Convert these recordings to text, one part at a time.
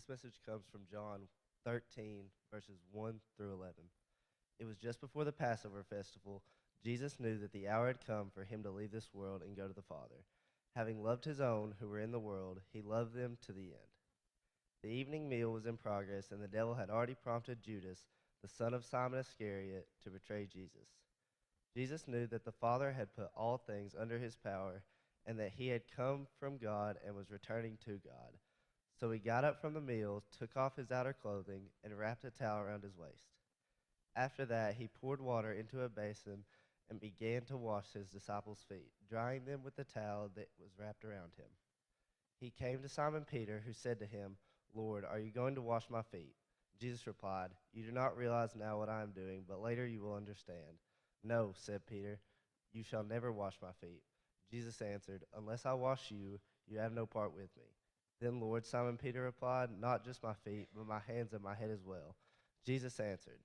This message comes from John 13, verses 1 through 11. It was just before the Passover festival. Jesus knew that the hour had come for him to leave this world and go to the Father. Having loved his own who were in the world, he loved them to the end. The evening meal was in progress, and the devil had already prompted Judas, the son of Simon Iscariot, to betray Jesus. Jesus knew that the Father had put all things under his power, and that he had come from God and was returning to God. So he got up from the meal, took off his outer clothing, and wrapped a towel around his waist. After that, he poured water into a basin and began to wash his disciples' feet, drying them with the towel that was wrapped around him. He came to Simon Peter, who said to him, "Lord, are you going to wash my feet?" Jesus replied, "You do not realize now what I am doing, but later you will understand." "No," said Peter, "you shall never wash my feet." Jesus answered, "Unless I wash you, you have no part with me." "Then, Lord," Simon Peter replied, "not just my feet, but my hands and my head as well." Jesus answered,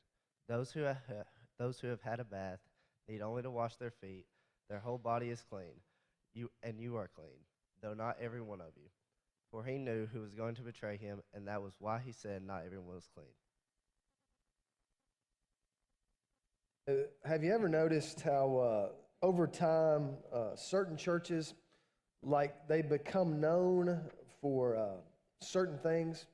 Those who have had a bath need only to wash their feet. Their whole body is clean. You are clean, though not every one of you." For he knew who was going to betray him, and that was why he said not everyone was clean. Have you ever noticed how over time certain churches, like they become known for certain things?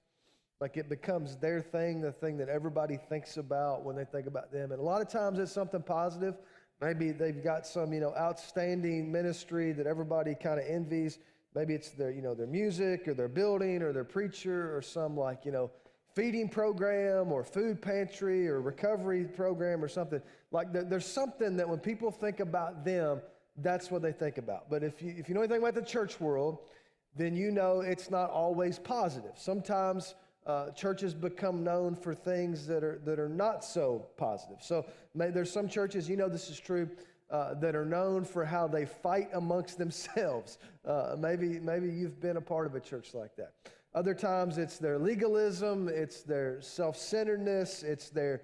Like it becomes their thing, the thing that everybody thinks about when they think about them. And a lot of times it's something positive. Maybe they've got some, outstanding ministry that everybody kind of envies. Maybe it's their, their music or their building or their preacher or some feeding program or food pantry or recovery program or something. Like there's something that when people think about them, that's what they think about. But if you know anything about the church world, then you know it's not always positive. Sometimes churches become known for things that are not so positive. So there's some churches, this is true, that are known for how they fight amongst themselves. Maybe you've been a part of a church like that. Other times it's their legalism, it's their self-centeredness, it's their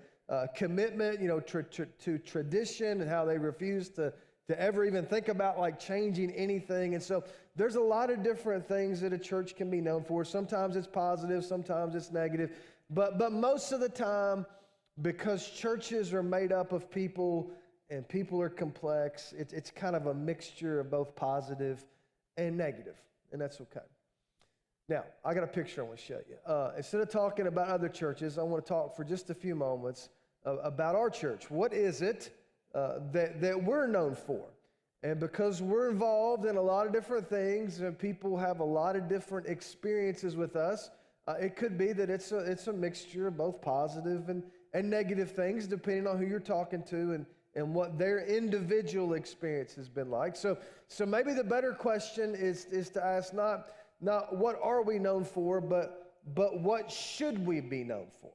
commitment, to tradition and how they refuse to ever even think about changing anything. And so there's a lot of different things that a church can be known for. Sometimes it's positive, sometimes it's negative. But most of the time, because churches are made up of people and people are complex, it's kind of a mixture of both positive and negative. And that's okay. Now, I got a picture I want to show you. Instead of talking about other churches, I want to talk for just a few moments about our church. What is it that we're known for? And because we're involved in a lot of different things and people have a lot of different experiences with us, it could be that it's a mixture of both positive and negative things depending on who you're talking to and what their individual experience has been like. So maybe the better question is to ask not what are we known for, but what should we be known for?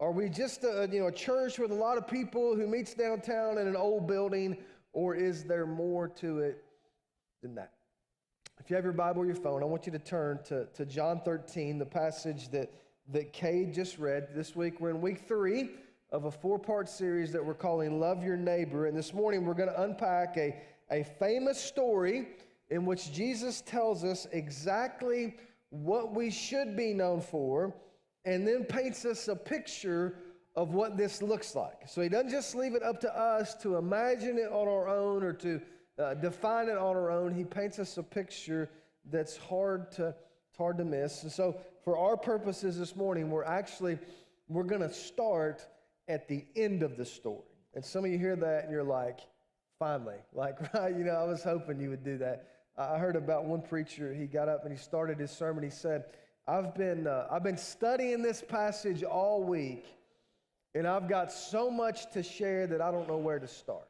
Are we just a church with a lot of people who meets downtown in an old building, or is there more to it than that? If you have your Bible or your phone, I want you to turn to John 13, the passage that Cade just read. This week we're in week 3 of a 4-part series that we're calling Love Your Neighbor. And this morning we're going to unpack a famous story in which Jesus tells us exactly what we should be known for, and then paints us a picture of what this looks like. So he doesn't just leave it up to us to imagine it on our own or to define it on our own. He paints us a picture that's hard to miss. And so for our purposes this morning, we're going to start at the end of the story. And some of you hear that and you're like, finally, right, I was hoping you would do that. I heard about one preacher. He got up and he started his sermon. He said, I've been studying this passage all week, and I've got so much to share that I don't know where to start.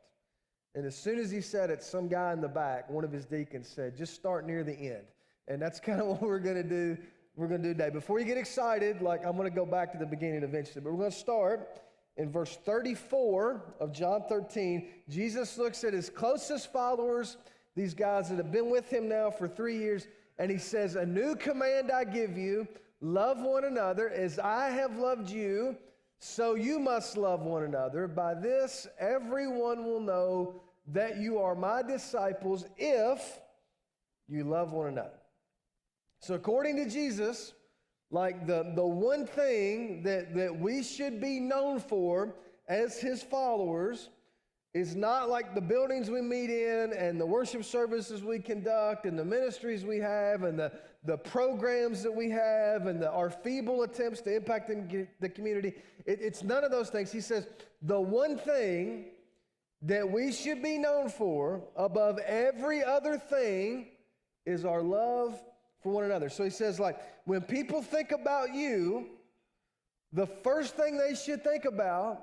And as soon as he said it, some guy in the back, one of his deacons, said, just start near the end. And that's kind of what we're going to do. We're going to do today. Before you get excited, I'm going to go back to the beginning eventually, but we're going to start in verse 34 of John 13. Jesus looks at his closest followers, these guys that have been with him now for 3 years, and he says, "A new command I give you, love one another as I have loved you, so you must love one another. By this, everyone will know that you are my disciples if you love one another." So according to Jesus, Like the one thing that we should be known for as his followers is not like the buildings we meet in and the worship services we conduct and the ministries we have and the programs that we have and our feeble attempts to impact the community. It's none of those things. He says the one thing that we should be known for above every other thing is our love for one another. So he says, like, when people think about you, the first thing they should think about,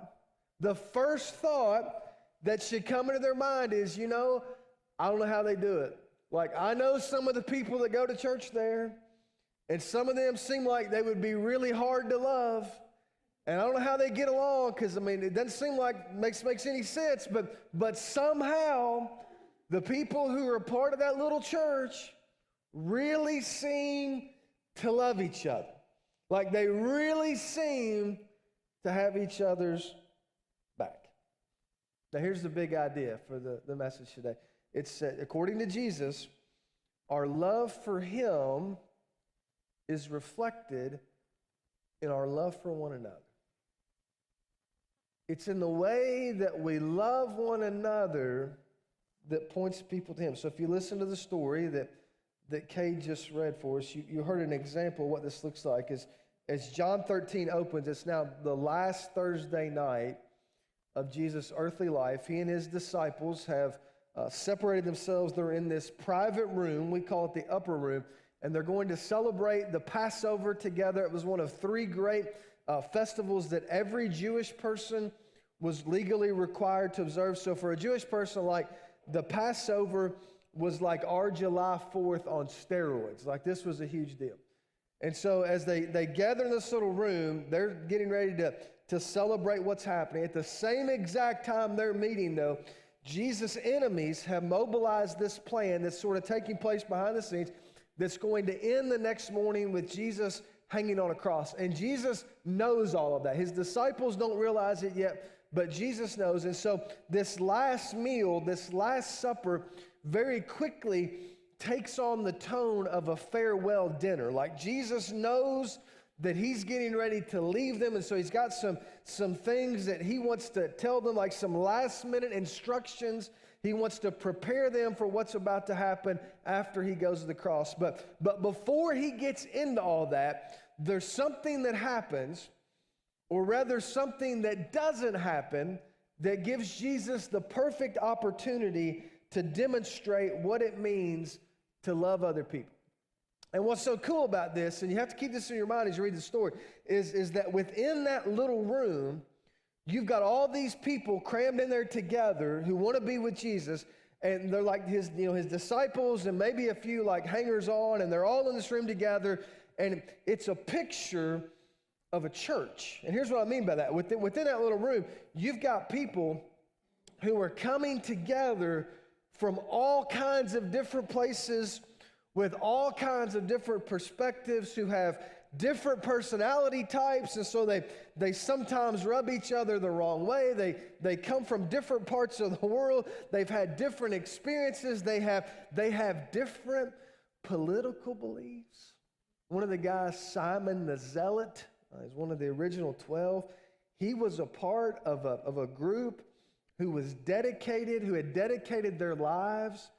the first thought that should come into their mind is, I don't know how they do it. Like, I know some of the people that go to church there, and some of them seem like they would be really hard to love. And I don't know how they get along, because, it doesn't seem like makes any sense, but somehow the people who are part of that little church really seem to love each other. Like they really seem to have each other's back. Now here's the big idea for the message today. It's according to Jesus, our love for him is reflected in our love for one another. It's in the way that we love one another that points people to him. So if you listen to the story that Kay just read for us, you heard an example of what this looks like. As John 13 opens, it's now the last Thursday night of Jesus' earthly life. He and his disciples have separated themselves. They're in this private room. We call it the upper room. And they're going to celebrate the Passover together. It was one of three great festivals that every Jewish person was legally required to observe. So for a Jewish person, like the Passover was like our July 4th on steroids. Like this was a huge deal. And so as they gather in this little room, they're getting ready to celebrate what's happening. At the same exact time they're meeting, though, Jesus' enemies have mobilized this plan that's sort of taking place behind the scenes that's going to end the next morning with Jesus hanging on a cross. And Jesus knows all of that. His disciples don't realize it yet, but Jesus knows. And so this last meal, this last supper, very quickly takes on the tone of a farewell dinner. Like Jesus knows that he's getting ready to leave them, and so he's got some things that he wants to tell them, like some last minute instructions. He wants to prepare them for what's about to happen after he goes to the cross. But before he gets into all that, there's something that happens, or rather something that doesn't happen, that gives Jesus the perfect opportunity to demonstrate what it means to love other people. And what's so cool about this, and you have to keep this in your mind as you read the story, is that within that little room, you've got all these people crammed in there together who want to be with Jesus, and they're like his disciples and maybe a few like hangers-on, and they're all in this room together, and it's a picture of a church. And here's what I mean by that. Within that little room, you've got people who are coming together from all kinds of different places with all kinds of different perspectives, who have different personality types, and so they sometimes rub each other the wrong way. They come from different parts of the world. They've had different experiences. They have different political beliefs. One of the guys, Simon the Zealot, is one of the original 12. He was a part of a group who had dedicated their lives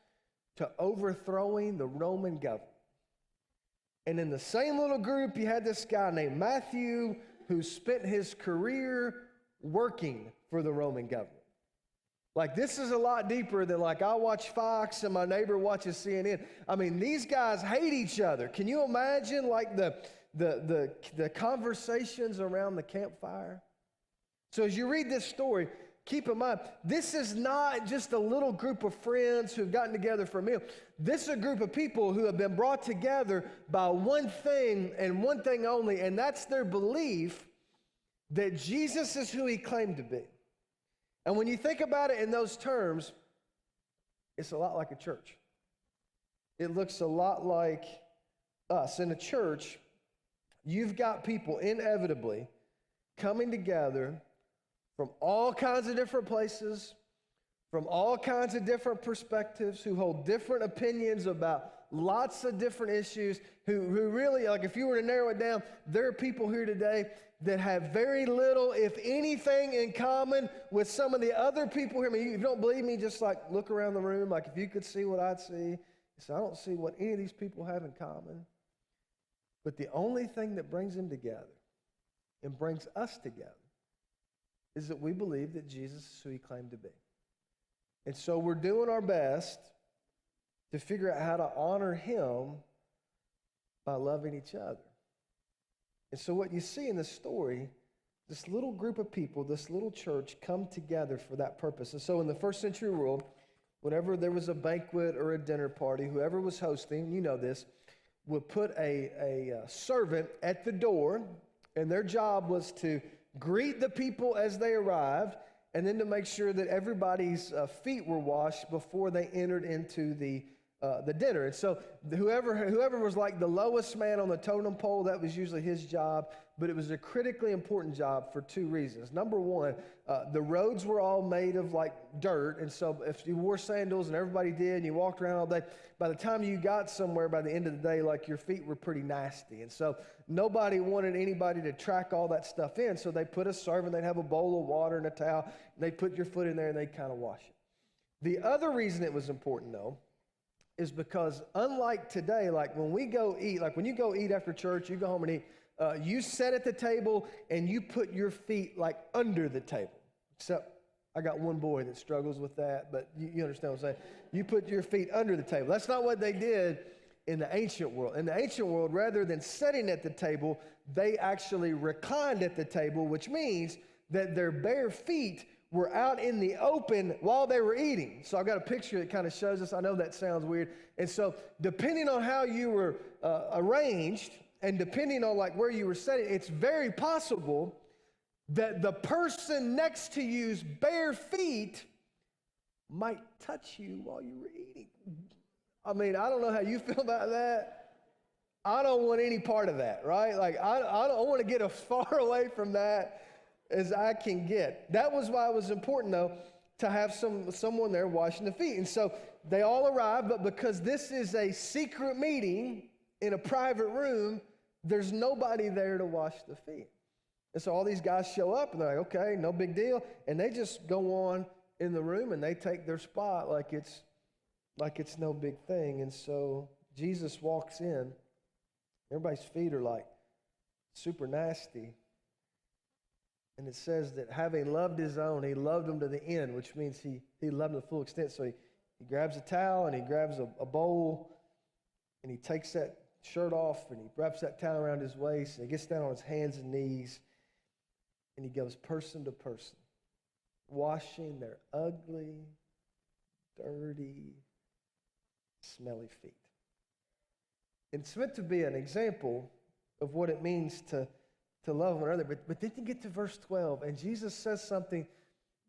to overthrowing the Roman government. And in the same little group, you had this guy named Matthew who spent his career working for the Roman government. Like, this is a lot deeper than like I watch Fox and my neighbor watches CNN. I mean, these guys hate each other. Can you imagine like the conversations around the campfire? So as you read this story, keep in mind, this is not just a little group of friends who've gotten together for a meal. This is a group of people who have been brought together by one thing and one thing only, and that's their belief that Jesus is who he claimed to be. And when you think about it in those terms, it's a lot like a church. It looks a lot like us. In a church, you've got people inevitably coming together from all kinds of different places, from all kinds of different perspectives, who hold different opinions about lots of different issues, who really, like if you were to narrow it down, there are people here today that have very little, if anything, in common with some of the other people here. I mean, if you don't believe me, just like look around the room, like if you could see what I'd see. So I don't see what any of these people have in common. But the only thing that brings them together and brings us together is that we believe that Jesus is who he claimed to be. And so we're doing our best to figure out how to honor him by loving each other. And so what you see in this story, this little group of people, this little church come together for that purpose. And so in the first century world, whenever there was a banquet or a dinner party, whoever was hosting, you know this, would put a servant at the door, and their job was to greet the people as they arrived, and then to make sure that everybody's feet were washed before they entered into the dinner. And so whoever was like the lowest man on the totem pole, that was usually his job, but it was a critically important job for two reasons. Number one, the roads were all made of like dirt, and so if you wore sandals, and everybody did, and you walked around all day, by the time you got somewhere, by the end of the day, like your feet were pretty nasty. And so nobody wanted anybody to track all that stuff in, so they put a servant, they'd have a bowl of water and a towel, and they'd put your foot in there and they'd kind of wash it. The other reason it was important, though, is because unlike today, like when we go eat, like when you go eat after church, you go home and eat, you sit at the table and you put your feet like under the table. Except I got one boy that struggles with that, but you understand what I'm saying. You put your feet under the table. That's not what they did in the ancient world. In the ancient world, rather than sitting at the table, they actually reclined at the table, which means that their bare feet were out in the open while they were eating. So I've got a picture that kind of shows us. I know that sounds weird. And so depending on how you were arranged and depending on like where you were sitting, it's very possible that the person next to you's bare feet might touch you while you were eating. I mean, I don't know how you feel about that. I don't want any part of that, right? Like I want to get as far away from that as I can get. That was why it was important, though, to have someone there washing the feet. And so they all arrived, but because this is a secret meeting in a private room, there's nobody there to wash the feet. And so all these guys show up, and they're like, okay, no big deal. And they just go on in the room, and they take their spot like it's no big thing. And so Jesus walks in. Everybody's feet are like super nasty. And it says that having loved his own, he loved them to the end, which means he loved them to the full extent. So he grabs a towel and he grabs a bowl and he takes that shirt off and he wraps that towel around his waist and he gets down on his hands and knees and he goes person to person, washing their ugly, dirty, smelly feet. And it's meant to be an example of what it means to love one another. But then you get to verse 12, and Jesus says something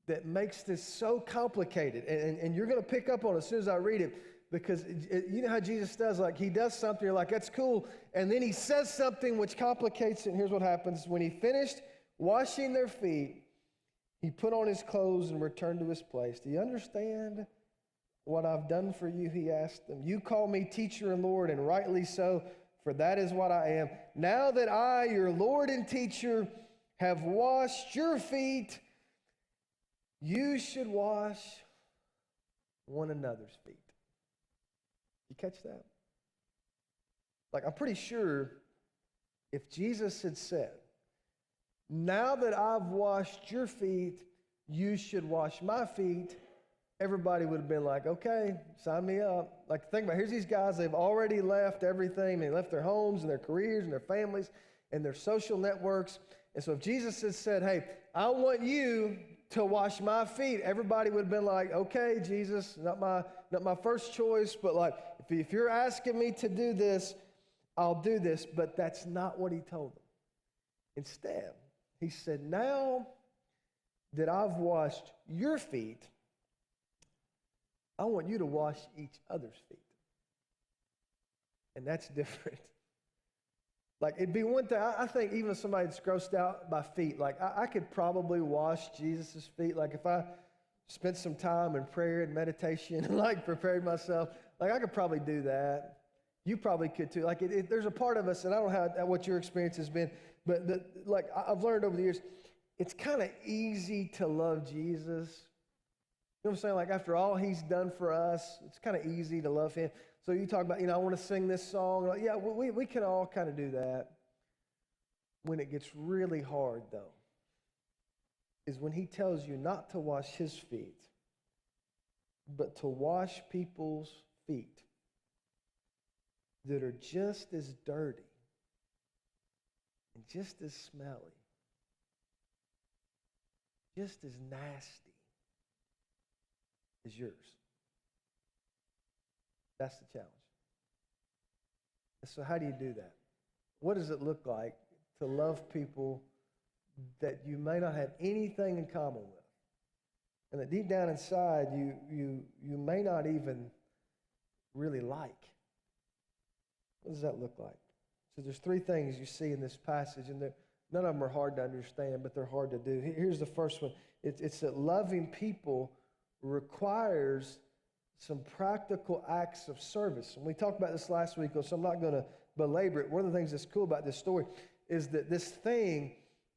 that makes this so complicated. And you're going to pick up on it as soon as I read it, because you know how Jesus does, like he does something, you're like, that's cool. And then he says something which complicates it, and here's what happens. When he finished washing their feet, he put on his clothes and returned to his place. Do you understand what I've done for you? He asked them. You call me teacher and Lord, and rightly so, for that is what I am. Now that I, your Lord and teacher, have washed your feet, you should wash one another's feet. You catch that? Like, I'm pretty sure if Jesus had said, now that I've washed your feet, you should wash my feet, everybody would have been like, okay, sign me up. Like, think about it. Here's these guys. They've already left everything. They left their homes and their careers and their families and their social networks. And so if Jesus had said, hey, I want you to wash my feet, everybody would have been like, okay, Jesus, not my first choice, but like, if you're asking me to do this, I'll do this. But that's not what he told them. Instead, he said, now that I've washed your feet, I want you to wash each other's feet. And that's different. Like, it'd be one thing, I think even if somebody that's grossed out by feet, like, I could probably wash Jesus' feet. Like, if I spent some time in prayer and meditation and like prepared myself. Like I could probably do that. You probably could too. Like there's a part of us, and I don't know what your experience has been, but like I've learned over the years, it's kind of easy to love Jesus. You know what I'm saying? Like after all he's done for us, it's kind of easy to love him. So you talk about, I want to sing this song. Like, yeah, we can all kind of do that. When it gets really hard, though, is when he tells you not to wash his feet, but to wash people's feet that are just as dirty and just as smelly, just as nasty as yours. That's the challenge. And so how do you do that? What does it look like to love people that you may not have anything in common with, and that deep down inside you may not even really like? What does that look like? So there's three things you see in this passage, and none of them are hard to understand, but they're hard to do. Here's the first one. It's that loving people requires some practical acts of service. And we talked about this last week, so I'm not going to belabor it. One of the things that's cool about this story is that this thing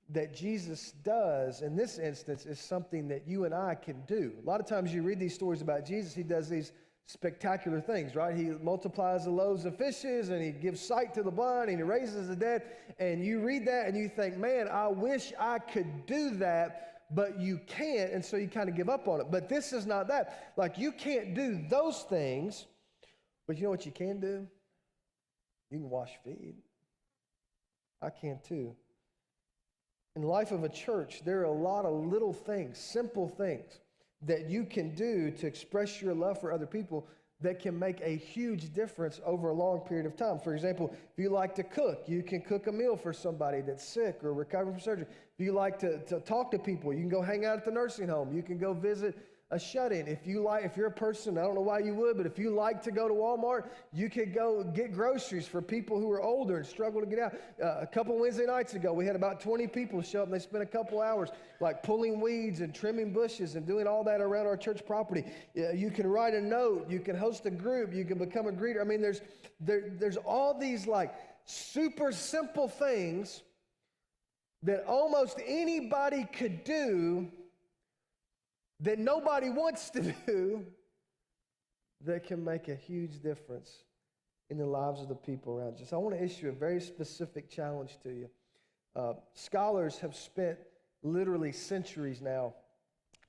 that Jesus does in this instance is something that you and I can do. A lot of times you read these stories about Jesus, he does these spectacular things, right? He multiplies the loaves of fishes, and he gives sight to the blind, and he raises the dead. And you read that and you think, man, I wish I could do that, but you can't, and so you kind of give up on it. But this is not that. Like, you can't do those things, but you know what you can do? You can wash feet. I can too. In the life of a church, there are a lot of little things, simple things that you can do to express your love for other people that can make a huge difference over a long period of time. For example, if you like to cook, you can cook a meal for somebody that's sick or recovering from surgery. If you like to talk to people, you can go hang out at the nursing home. You can go visit a shut-in. If you're a person, I don't know why you would, but if you like to go to Walmart, you could go get groceries for people who are older and struggle to get out. A couple Wednesday nights ago, we had about 20 people show up, and they spent a couple hours like pulling weeds and trimming bushes and doing all that around our church property. You can write a note. You can host a group. You can become a greeter. I mean, there's all these like super simple things that almost anybody could do that nobody wants to do, that can make a huge difference in the lives of the people around you. So I want to issue a very specific challenge to you. Scholars have spent literally centuries now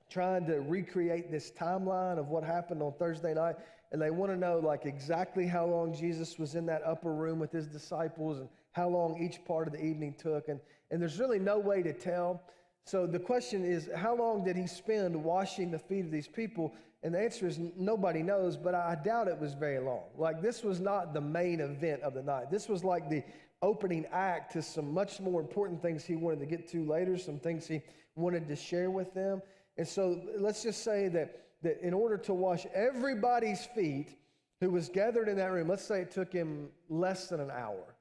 trying to recreate this timeline of what happened on Thursday night, and they want to know like exactly how long Jesus was in that upper room with his disciples and how long each part of the evening took, and there's really no way to tell. So the question is, how long did he spend washing the feet of these people? And the answer is nobody knows, but I doubt it was very long. Like, this was not the main event of the night. This was like the opening act to some much more important things he wanted to get to later, some things he wanted to share with them. And so let's just say that in order to wash everybody's feet who was gathered in that room, let's say it took him less than an hour.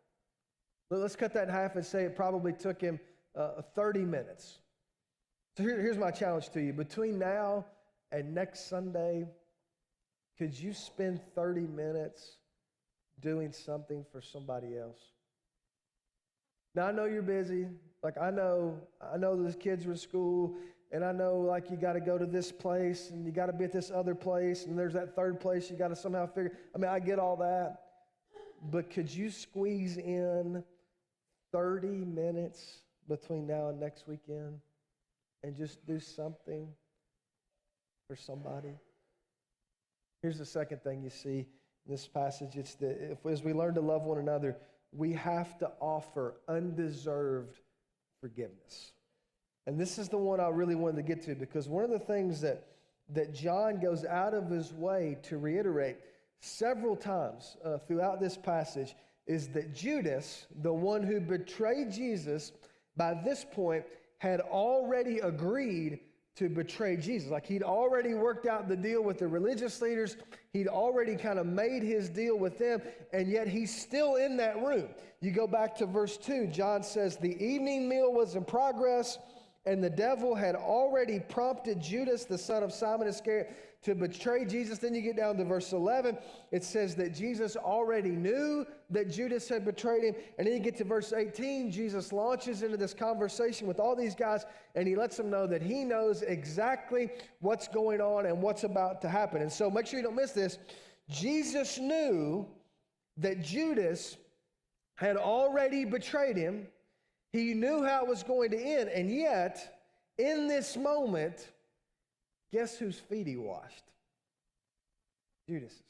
Let's cut that in half and say it probably took him 30 minutes. So here's my challenge to you. Between now and next Sunday, could you spend 30 minutes doing something for somebody else? Now, I know you're busy. Like, I know those kids are in school, and I know, like, you got to go to this place, and you got to be at this other place, and there's that third place you got to somehow figure. I mean, I get all that. But could you squeeze in 30 minutes between now and next weekend and just do something for somebody? Here's the second thing you see in this passage. It's that as we learn to love one another, we have to offer undeserved forgiveness. And this is the one I really wanted to get to, because one of the things that John goes out of his way to reiterate several times throughout this passage is that Judas, the one who betrayed Jesus, by this point had already agreed to betray Jesus. Like, he'd already worked out the deal with the religious leaders. He'd already kind of made his deal with them, and yet he's still in that room. You go back to verse 2, John says, the evening meal was in progress, And the devil had already prompted Judas, the son of Simon Iscariot, to betray Jesus. Then you get down to verse 11. It says that Jesus already knew that Judas had betrayed him. And then you get to verse 18. Jesus launches into this conversation with all these guys, and he lets them know that he knows exactly what's going on and what's about to happen. And so make sure you don't miss this. Jesus knew that Judas had already betrayed him. He knew how it was going to end, and yet, in this moment, guess whose feet he washed? Judas's.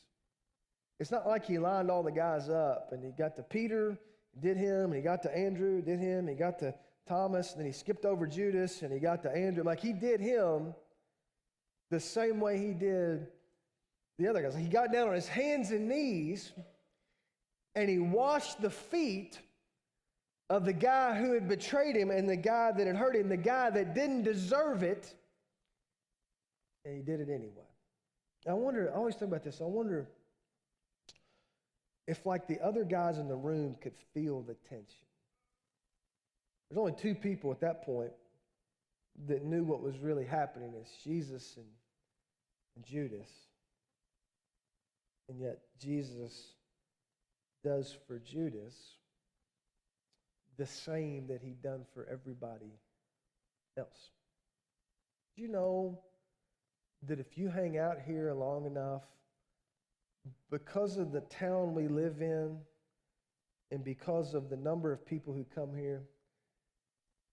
It's not like he lined all the guys up, and he got to Peter, did him, and he got to Andrew, did him, and he got to Thomas, and then he skipped over Judas, and he got to Andrew. Like, he did him the same way he did the other guys. He got down on his hands and knees, and he washed the feet of the guy who had betrayed him and the guy that had hurt him, the guy that didn't deserve it, and he did it anyway. I always think about this. I wonder if, like, the other guys in the room could feel the tension. There's only two people at that point that knew what was really happening. It's Jesus and Judas. And yet Jesus does for Judas the same that he'd done for everybody else. Do you know that if you hang out here long enough, because of the town we live in and because of the number of people who come here,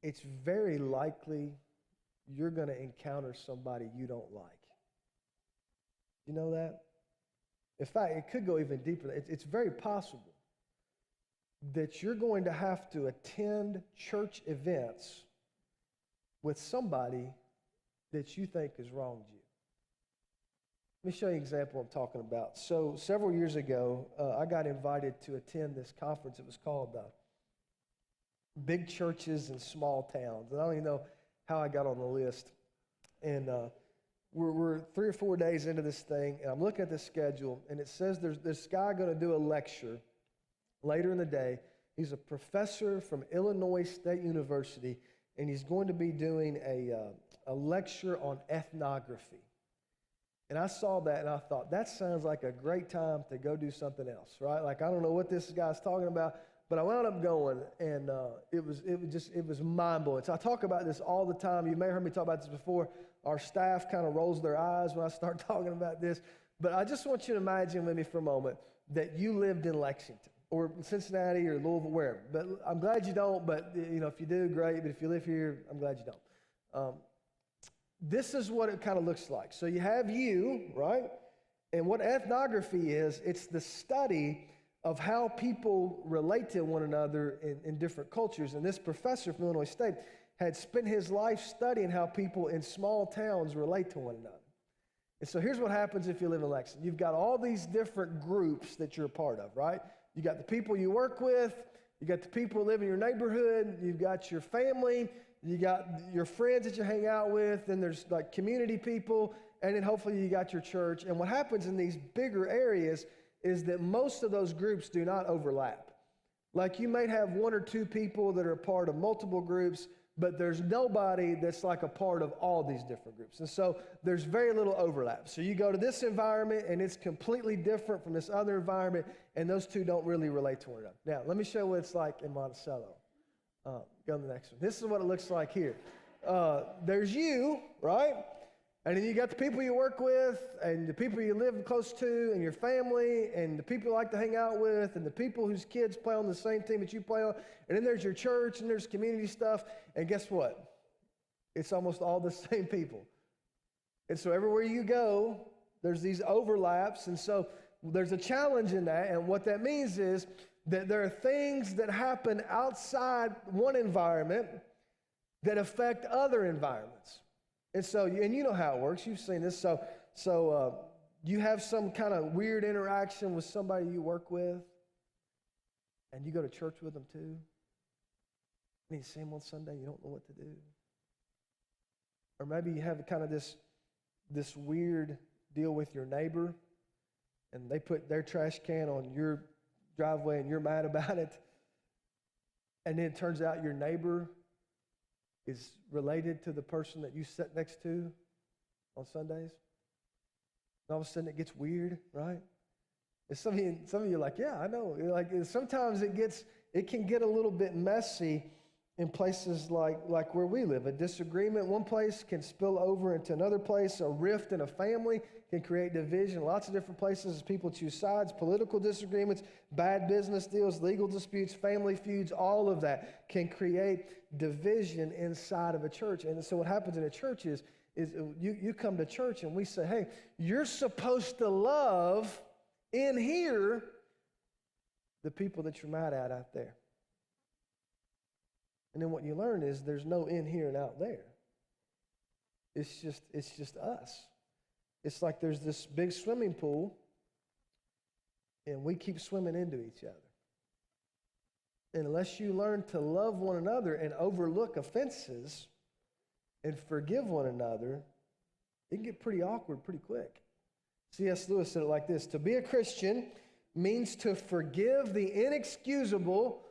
it's very likely you're going to encounter somebody you don't like. You know that? In fact, it could go even deeper. It's very possible that you're going to have to attend church events with somebody that you think has wronged you. Let me show you an example I'm talking about. So several years ago, I got invited to attend this conference. It was called Big Churches in Small Towns. And I don't even know how I got on the list. And we're 3 or 4 days into this thing, and I'm looking at the schedule, and it says there's this guy going to do a lecture later in the day. He's a professor from Illinois State University, and he's going to be doing a lecture on ethnography. And I saw that, and I thought, that sounds like a great time to go do something else, right? Like, I don't know what this guy's talking about, but I wound up going, and it was mind-blowing. So I talk about this all the time. You may have heard me talk about this before. Our staff kind of rolls their eyes when I start talking about this. But I just want you to imagine with me for a moment that you lived in Lexington or Cincinnati or Louisville, wherever. But I'm glad you don't, but if you do, great. But if you live here, I'm glad you don't. This is what it kind of looks like. So you have you, right? And what ethnography is, it's the study of how people relate to one another in different cultures. And this professor from Illinois State had spent his life studying how people in small towns relate to one another. And so here's what happens if you live in Lexington. You've got all these different groups that you're a part of, right? You got the people you work with, you got the people who live in your neighborhood, you've got your family, you got your friends that you hang out with, then there's like community people, and then hopefully you got your church. And what happens in these bigger areas is that most of those groups do not overlap. Like, you might have 1 or 2 people that are a part of multiple groups, but there's nobody that's like a part of all these different groups. And so there's very little overlap. So you go to this environment, and it's completely different from this other environment, and those two don't really relate to one another. Now, let me show you what it's like in Monticello. Go to the next one. This is what it looks like here. There's you, right? And then you got the people you work with, and the people you live close to, and your family, and the people you like to hang out with, and the people whose kids play on the same team that you play on. And then there's your church, and there's community stuff. And guess what? It's almost all the same people. And so everywhere you go, there's these overlaps. And so there's a challenge in that. And what that means is that there are things that happen outside one environment that affect other environments. And so, and you know how it works. You've seen this. So you have some kind of weird interaction with somebody you work with, and you go to church with them too. And you see them on Sunday, you don't know what to do. Or maybe you have kind of this weird deal with your neighbor, and they put their trash can on your driveway, and you're mad about it. And then it turns out your neighbor is related to the person that you sit next to on Sundays? And all of a sudden it gets weird, right? And some of you are like, yeah, I know. You're like, sometimes it can get a little bit messy in places like where we live. A disagreement one place can spill over into another place. A rift in a family can create division. Lots of different places as people choose sides. Political disagreements, bad business deals, legal disputes, family feuds, all of that can create division inside of a church. And so what happens in a church is you come to church and we say, hey, you're supposed to love in here the people that you're mad at out there. And then what you learn is there's no in here and out there. It's just us. It's like there's this big swimming pool and we keep swimming into each other. And unless you learn to love one another and overlook offenses and forgive one another, it can get pretty awkward pretty quick. C.S. Lewis said it like this: to be a Christian means to forgive the inexcusable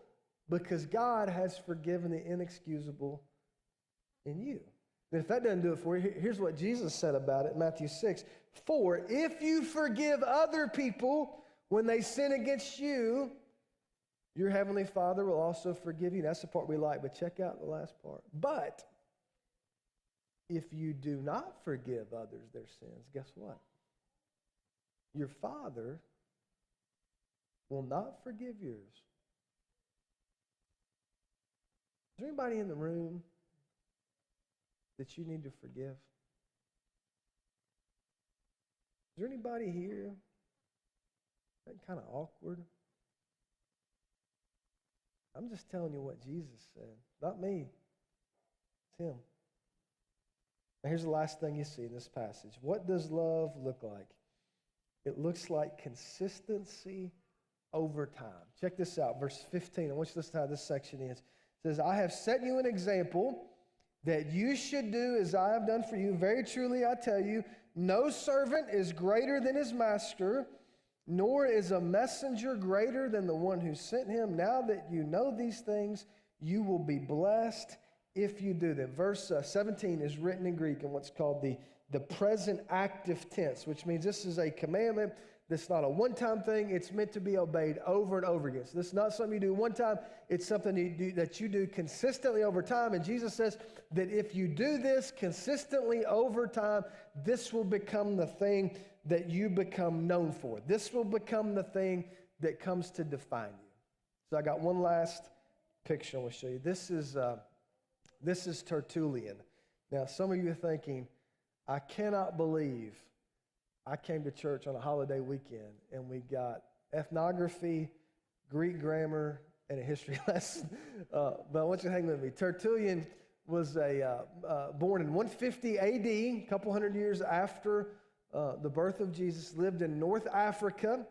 because God has forgiven the inexcusable in you. And if that doesn't do it for you, here's what Jesus said about it, Matthew 6. For if you forgive other people when they sin against you, your heavenly Father will also forgive you. That's the part we like, but check out the last part. But if you do not forgive others their sins, guess what? Your Father will not forgive yours. Is there anybody in the room that you need to forgive? Is there anybody here that's kind of awkward? I'm just telling you what Jesus said. Not me. It's him. Now here's the last thing you see in this passage. What does love look like? It looks like consistency over time. Check this out, verse 15. I want you to listen to how this section is. It says, I have set you an example that you should do as I have done for you. Very truly I tell you, no servant is greater than his master, nor is a messenger greater than the one who sent him. Now that you know these things, you will be blessed if you do them. Verse 17 is written in Greek in what's called the present active tense, which means this is a commandment. This is not a one-time thing. It's meant to be obeyed over and over again. So this is not something you do one time. It's something that you do consistently over time. And Jesus says that if you do this consistently over time, this will become the thing that you become known for. This will become the thing that comes to define you. So I got one last picture I want to show you. This is Tertullian. Now, some of you are thinking, I cannot believe I came to church on a holiday weekend and we got ethnography, Greek grammar, and a history lesson. But I want you to hang with me. Tertullian was born in 150 AD, a couple hundred years after the birth of Jesus, lived in North Africa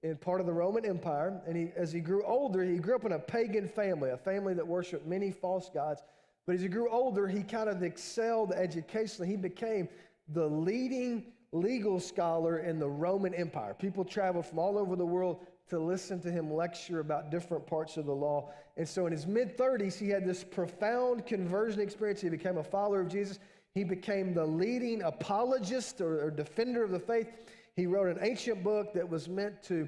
in part of the Roman Empire. And as he grew older, he grew up in a pagan family, a family that worshiped many false gods. But as he grew older, he kind of excelled educationally. He became the leading legal scholar in the Roman Empire. People traveled from all over the world to listen to him lecture about different parts of the law. And so in his mid-30s, he had this profound conversion experience. He became a follower of Jesus. He became the leading apologist or defender of the faith. He wrote an ancient book that was meant to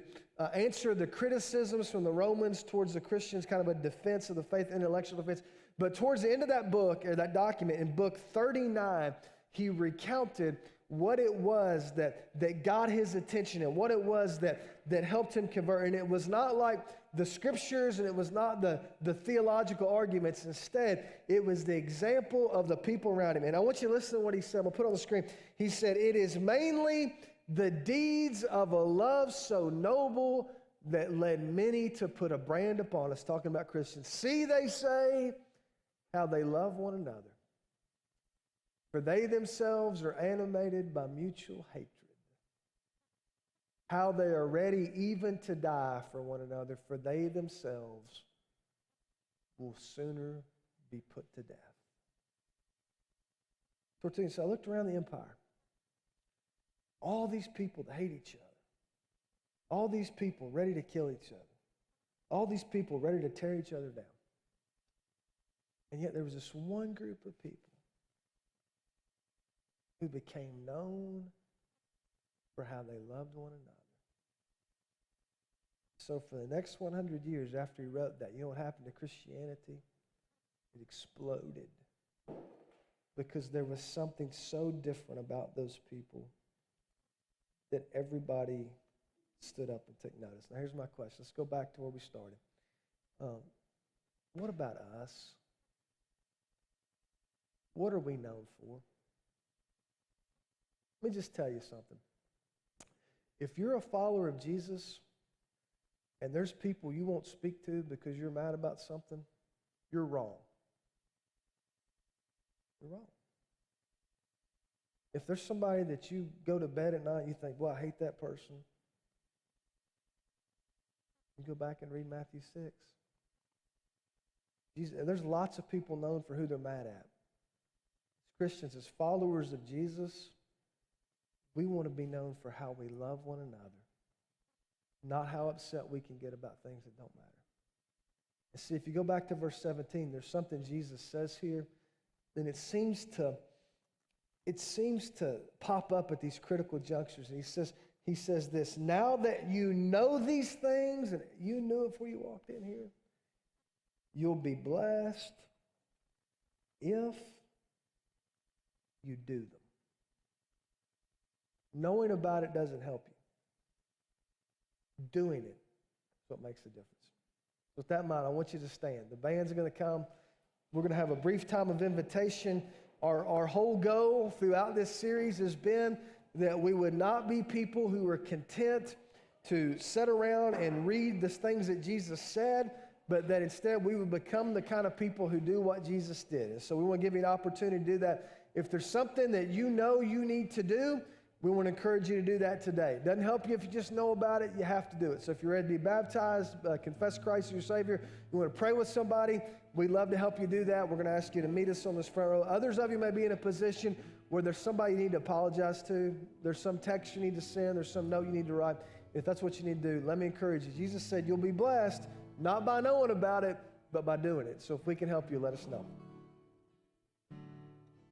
answer the criticisms from the Romans towards the Christians, kind of a defense of the faith, intellectual defense. But towards the end of that book, or that document, in book 39, he recounted what it was that got his attention and what it was that helped him convert. And it was not like the scriptures and it was not the theological arguments. Instead, it was the example of the people around him. And I want you to listen to what he said. I'm going to put it on the screen. He said, it is mainly the deeds of a love so noble that led many to put a brand upon us, talking about Christians. See, they say, how they love one another. For they themselves are animated by mutual hatred. How they are ready even to die for one another, for they themselves will sooner be put to death. Tertullian said, I looked around the empire. All these people that hate each other. All these people ready to kill each other. All these people ready to tear each other down. And yet there was this one group of people who became known for how they loved one another. So for the next 100 years after he wrote that, you know what happened to Christianity? It exploded. Because there was something so different about those people that everybody stood up and took notice. Now here's my question. Let's go back to where we started. What about us? What are we known for? Let me just tell you something. If you're a follower of Jesus and there's people you won't speak to because you're mad about something, you're wrong. You're wrong. If there's somebody that you go to bed at night, you think, well, I hate that person. You go back and read Matthew 6. There's lots of people known for who they're mad at. As Christians, as followers of Jesus, we want to be known for how we love one another, not how upset we can get about things that don't matter. And see, if you go back to verse 17, there's something Jesus says here, then it seems to pop up at these critical junctures. And he says this, now that you know these things, and you knew it before you walked in here, you'll be blessed if you do them. Knowing about it doesn't help you. Doing it is what makes the difference. With that in mind, I want you to stand. The band's are going to come. We're going to have a brief time of invitation. Our whole goal throughout this series has been that we would not be people who are content to sit around and read the things that Jesus said, but that instead we would become the kind of people who do what Jesus did. And so we want to give you an opportunity to do that. If there's something that you know you need to do, we want to encourage you to do that today. It doesn't help you if you just know about it. You have to do it. So if you're ready to be baptized, confess Christ as your Savior, you want to pray with somebody, we'd love to help you do that. We're going to ask you to meet us on this front row. Others of you may be in a position where there's somebody you need to apologize to. There's some text you need to send. There's some note you need to write. If that's what you need to do, let me encourage you. Jesus said you'll be blessed, not by knowing about it, but by doing it. So if we can help you, let us know.